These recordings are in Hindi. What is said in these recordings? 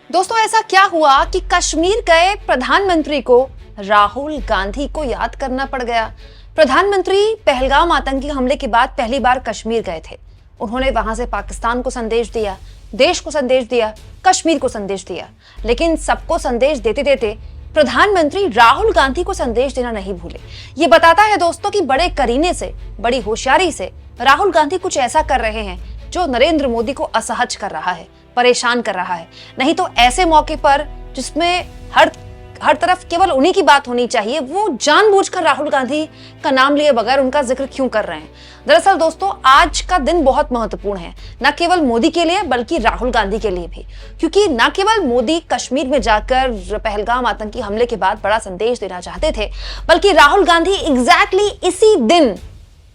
दोस्तों, ऐसा क्या हुआ कि कश्मीर गए प्रधानमंत्री को राहुल गांधी को याद करना पड़ गया। प्रधानमंत्री पहलगाम आतंकी हमले के बाद पहली बार कश्मीर गए थे। उन्होंने वहां से पाकिस्तान को संदेश दिया, देश को संदेश दिया, कश्मीर को संदेश दिया। लेकिन सबको संदेश देते देते प्रधानमंत्री राहुल गांधी को संदेश देना नहीं भूले। ये बताता है दोस्तों कि बड़े करीने से, बड़ी होशियारी से राहुल गांधी कुछ ऐसा कर रहे हैं जो नरेंद्र मोदी को असहज कर रहा है, परेशान कर रहा है। नहीं तो ऐसे मौके पर जिसमें हर तरफ केवल उन्हीं की बात होनी चाहिए, वो जानबूझकर राहुल गांधी का नाम लिए बगैर उनका जिक्र क्यों कर रहे हैं। दरअसल दोस्तों, आज का दिन बहुत महत्वपूर्ण है, न केवल मोदी के लिए बल्कि राहुल गांधी के लिए भी। क्योंकि न केवल मोदी कश्मीर में जाकर पहलगाम आतंकी हमले के बाद बड़ा संदेश देना चाहते थे, बल्कि राहुल गांधी एग्जैक्टली इसी दिन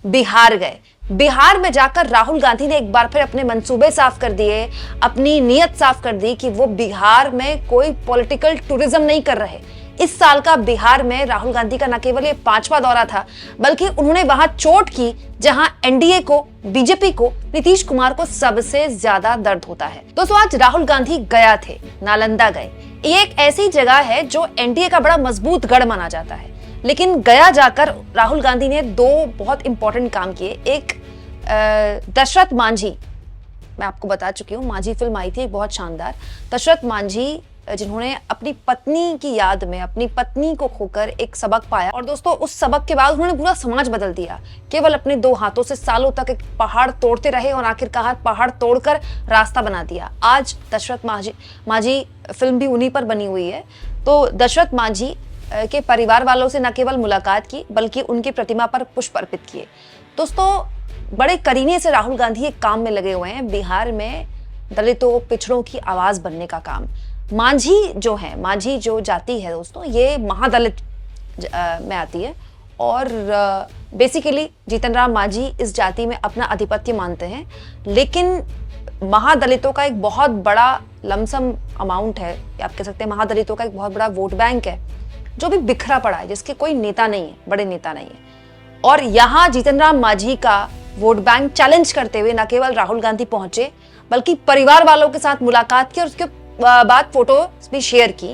बिहार गए। बिहार में जाकर राहुल गांधी ने एक बार फिर अपने मंसूबे साफ कर दिए, अपनी नीयत साफ कर दी कि वो बिहार में कोई पॉलिटिकल टूरिज्म नहीं कर रहे। इस साल का बिहार में राहुल गांधी का न केवल ये 5वां दौरा था, बल्कि उन्होंने वहां चोट की जहां एनडीए को, बीजेपी को, नीतीश कुमार को सबसे ज्यादा दर्द होता है। दोस्तों, आज राहुल गांधी गया थे, नालंदा गए। ये एक ऐसी जगह है जो एनडीए का बड़ा मजबूत गढ़ माना जाता है। लेकिन गया जाकर राहुल गांधी ने 2 बहुत इंपॉर्टेंट काम किए। एक, दशरथ मांझी, मैं आपको बता चुकी हूँ, मांझी फिल्म आई थी बहुत शानदार। दशरथ मांझी जिन्होंने अपनी पत्नी की याद में, अपनी पत्नी को खोकर एक सबक पाया, और दोस्तों उस सबक के बाद उन्होंने पूरा समाज बदल दिया। केवल अपने 2 हाथों से सालों तक एक पहाड़ तोड़ते रहे और आखिरकार पहाड़ तोड़कर रास्ता बना दिया। आज दशरथ मांझी फिल्म भी उन्हीं पर बनी हुई है। तो दशरथ मांझी के परिवार वालों से न केवल मुलाकात की, बल्कि उनकी प्रतिमा पर पुष्प अर्पित किए। दोस्तों, बड़े करीने से राहुल गांधी एक काम में लगे हुए हैं, बिहार में दलितों, पिछड़ों की आवाज बनने का काम। मांझी जो जाति है दोस्तों, ये महादलित में आती है, और बेसिकली जीतन राम मांझी इस जाति में अपना आधिपत्य मानते हैं। लेकिन महादलितों का एक बहुत बड़ा लमसम अमाउंट है, आप कह सकते हैं महादलितों का एक बहुत बड़ा वोट बैंक है जो भी बिखरा पड़ा है, जिसके कोई नेता नहीं है, बड़े नेता नहीं है। और यहाँ जीतन राम मांझी का वोट बैंक चैलेंज करते हुए न केवल राहुल गांधी पहुंचे, बल्कि परिवार वालों के साथ मुलाकात की और उसके बाद फोटो भी शेयर की।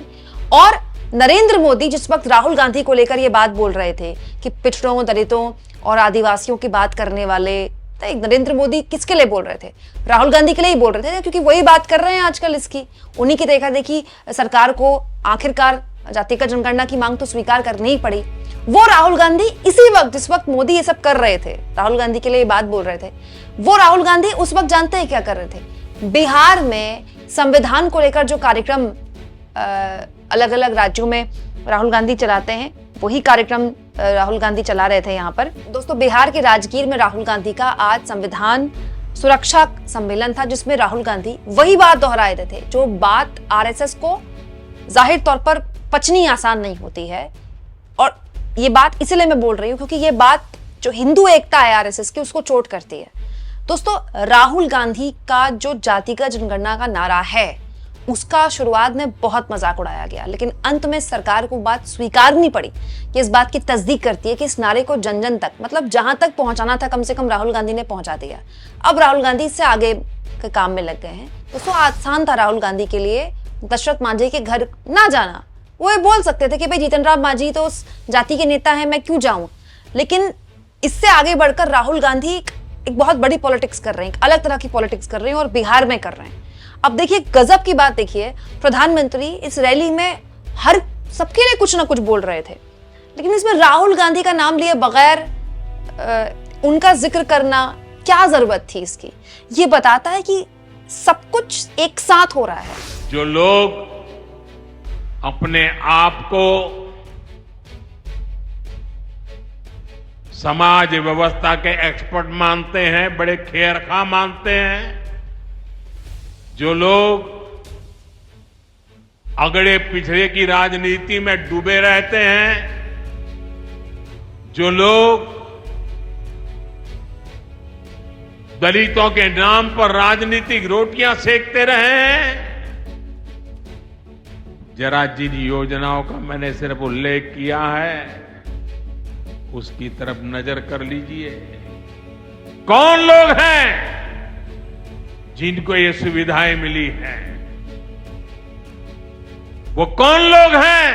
और नरेंद्र मोदी जिस वक्त राहुल गांधी को लेकर ये बात बोल रहे थे कि पिछड़ों, दलितों और आदिवासियों की बात करने वाले, तो नरेंद्र मोदी किसके लिए बोल रहे थे? राहुल गांधी के लिए ही बोल रहे थे, क्योंकि वही बात कर रहे हैं आजकल इसकी। उन्हीं की देखा देखी सरकार को आखिरकार जातिगत जनगणना की मांग तो स्वीकार करनी ही पड़ी। वो राहुल गांधी इसी वक्त, जिस वक्त मोदी ये सब कर रहे थे, राहुल गांधी के लिए बात बोल रहे थे, वो राहुल गांधी उस वक्त जानते हैं क्या कर रहे थे? बिहार में संविधान को लेकर जो कार्यक्रम अलग अलग राज्यों में राहुल गांधी चलाते हैं, वही कार्यक्रम राहुल गांधी चला रहे थे यहाँ पर। दोस्तों, बिहार के राजगीर में राहुल गांधी का आज संविधान सुरक्षा सम्मेलन था, जिसमें राहुल गांधी वही बात दोहराए रहे थे, जो बात आरएसएस को जाहिर तौर पर पचनी आसान नहीं होती है। और ये बात इसलिए मैं बोल रही हूं क्योंकि ये बात जो हिंदू एकता है आरएसएस की, उसको चोट करती है। दोस्तों, राहुल गांधी का जो जातिगत जनगणना का नारा है, उसका शुरुआत में बहुत मजाक उड़ाया गया, लेकिन अंत में सरकार को बात स्वीकारनी पड़ी कि इस बात की तस्दीक करती है कि इस नारे को जन जन तक, मतलब जहां तक पहुंचाना था, कम से कम राहुल गांधी ने पहुंचा दिया। अब राहुल गांधी इससे आगे के काम में लग गए हैं। दोस्तों, आसान था राहुल गांधी के लिए दशरथ मांझी के घर ना जाना। वो ये बोल सकते थे कि भाई जीतन राम मांझी तो उस जाति के नेता है, मैं क्यों जाऊं। लेकिन इससे आगे बढ़कर राहुल गांधी एक बहुत बड़ी पॉलिटिक्स कर रहे हैं, एक अलग तरह की पॉलिटिक्स कर रहे हैं, और बिहार में कर रहे हैं। अब देखिए, गजब की बात देखिए, प्रधानमंत्री इस रैली में हर सबके लिए कुछ ना कुछ बोल रहे थे, लेकिन इसमें राहुल गांधी का नाम लिए बगैर उनका जिक्र करना क्या जरूरत थी इसकी? ये बताता है कि सब कुछ एक साथ हो रहा है। जो लोग अपने आप को समाज व्यवस्था के एक्सपर्ट मानते हैं, बड़े खेरखा मानते हैं, जो लोग अगड़े पिछड़े की राजनीति में डूबे रहते हैं, जो लोग दलितों के नाम पर राजनीतिक रोटियां सेकते रहे हैं, जरा जिन योजनाओं का मैंने सिर्फ उल्लेख किया है, उसकी तरफ नजर कर लीजिए। कौन लोग हैं जिनको ये सुविधाएं मिली हैं? वो कौन लोग हैं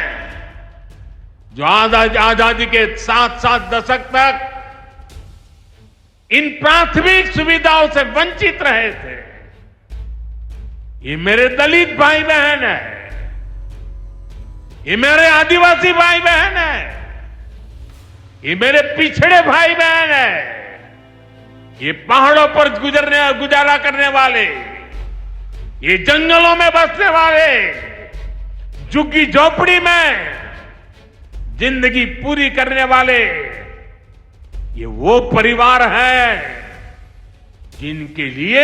जो आजादी के 7 दशक तक इन प्राथमिक सुविधाओं से वंचित रहे थे? ये मेरे दलित भाई बहन है, ये मेरे आदिवासी भाई बहन है, ये मेरे पिछड़े भाई बहन है, ये पहाड़ों पर गुजारा करने वाले, ये जंगलों में बसने वाले, झुग्गी झोपड़ी में जिंदगी पूरी करने वाले, ये वो परिवार है जिनके लिए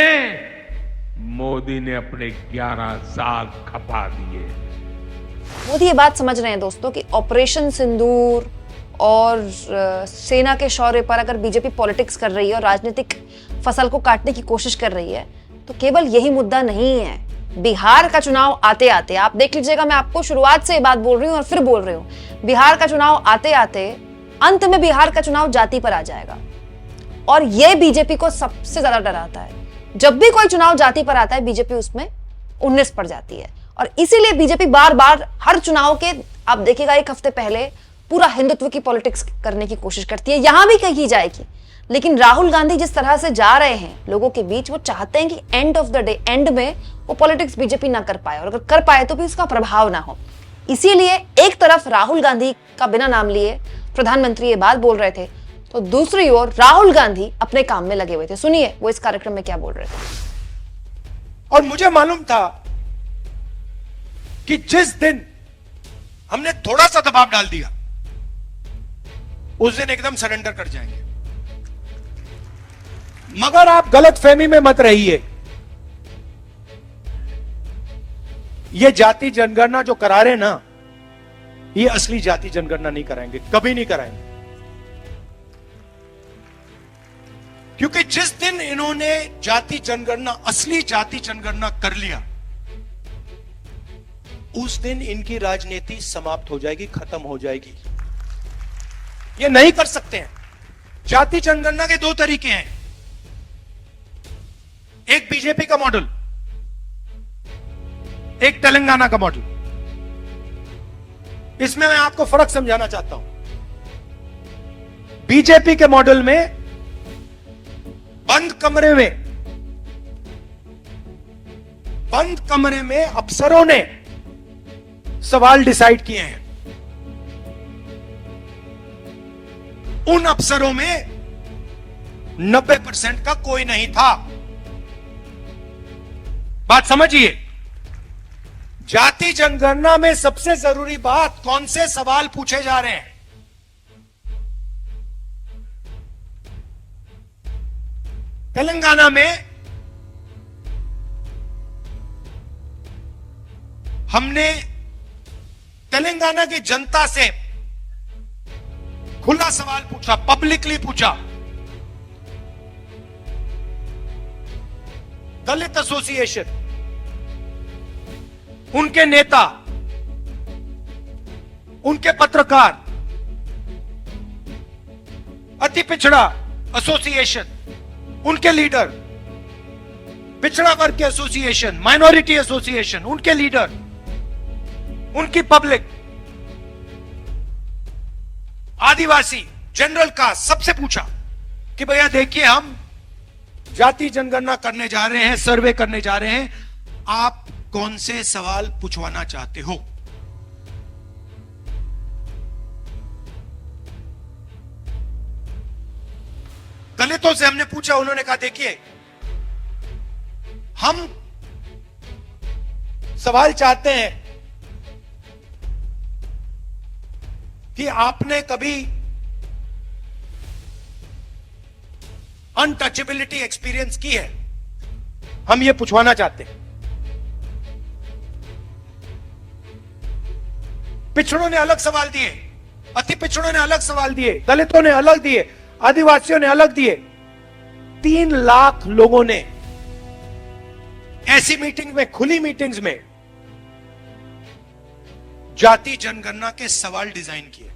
मोदी ने अपने 11 साल खपा दिए। मोदी ये बात समझ रहे हैं दोस्तों कि ऑपरेशन सिंदूर और सेना के शौर्य पर अगर बीजेपी पॉलिटिक्स कर रही है और राजनीतिक फसल को काटने की कोशिश कर रही है तो केवल यही मुद्दा नहीं है। बिहार का चुनाव आते आते आप देख लीजिएगा, मैं आपको शुरुआत से ये बात बोल रही हूं और फिर बोल रही हूं, बिहार का चुनाव आते आते अंत में बिहार का चुनाव जाति पर आ जाएगा और यह बीजेपी को सबसे ज्यादा डराता है। जब भी कोई चुनाव जाति पर आता है बीजेपी उसमें 19 पड़ जाती है और इसीलिए बीजेपी बार बार हर चुनाव के, आप देखिएगा, एक हफ्ते पहले पूरा हिंदुत्व की पॉलिटिक्स करने की कोशिश करती है। यहां भी कही जाएगी, लेकिन राहुल गांधी जिस तरह से जा रहे हैं लोगों के बीच, वो चाहते हैं कि end of the day, and में वो पॉलिटिक्स बीजेपी ना कर पाए और अगर कर पाए तो भी उसका प्रभाव ना हो। इसीलिए एक तरफ राहुल गांधी का बिना नाम लिए प्रधानमंत्री ये बात बोल रहे थे तो दूसरी ओर राहुल गांधी अपने काम में लगे हुए थे। सुनिए वो इस कार्यक्रम में क्या बोल रहे थे। और मुझे मालूम था कि जिस दिन हमने थोड़ा सा दबाव डाल दिया उस दिन एकदम सरेंडर कर जाएंगे। मगर आप गलत फहमी में मत रहिए, ये जाति जनगणना जो करा रहे ना, ये असली जाति जनगणना नहीं कराएंगे, कभी नहीं कराएंगे। क्योंकि जिस दिन इन्होंने जाति जनगणना, असली जाति जनगणना कर लिया, उस दिन इनकी राजनीति समाप्त हो जाएगी, खत्म हो जाएगी। ये नहीं कर सकते हैं। जाति जनगणना के 2 तरीके हैं, एक बीजेपी का मॉडल, एक तेलंगाना का मॉडल। इसमें मैं आपको फर्क समझाना चाहता हूं। बीजेपी के मॉडल में बंद कमरे में अफसरों ने सवाल डिसाइड किए हैं। उन अफसरों में 90% का कोई नहीं था। बात समझिए, जाति जनगणना में सबसे जरूरी बात, कौन से सवाल पूछे जा रहे हैं। तेलंगाना में हमने तेलंगाना की जनता से खुला सवाल पूछा, पब्लिकली पूछा। दलित एसोसिएशन, उनके नेता, उनके पत्रकार, अति पिछड़ा एसोसिएशन, उनके लीडर, पिछड़ा वर्ग के एसोसिएशन, माइनॉरिटी एसोसिएशन, उनके लीडर, उनकी पब्लिक, आदिवासी, जनरल कास्ट, सबसे पूछा कि भैया देखिए, हम जाति जनगणना करने जा रहे हैं, सर्वे करने जा रहे हैं, आप कौन से सवाल पूछवाना चाहते हो। दलितों से हमने पूछा, उन्होंने कहा देखिए, हम सवाल चाहते हैं कि आपने कभी अनटचेबिलिटी एक्सपीरियंस की है, हम ये पूछवाना चाहते हैं। पिछड़ों ने अलग सवाल दिए, अति पिछड़ों ने अलग सवाल दिए, दलितों ने अलग दिए, आदिवासियों ने अलग दिए। 3 लाख लोगों ने ऐसी मीटिंग में, खुली मीटिंग्स में जाति जनगणना के सवाल डिजाइन किए।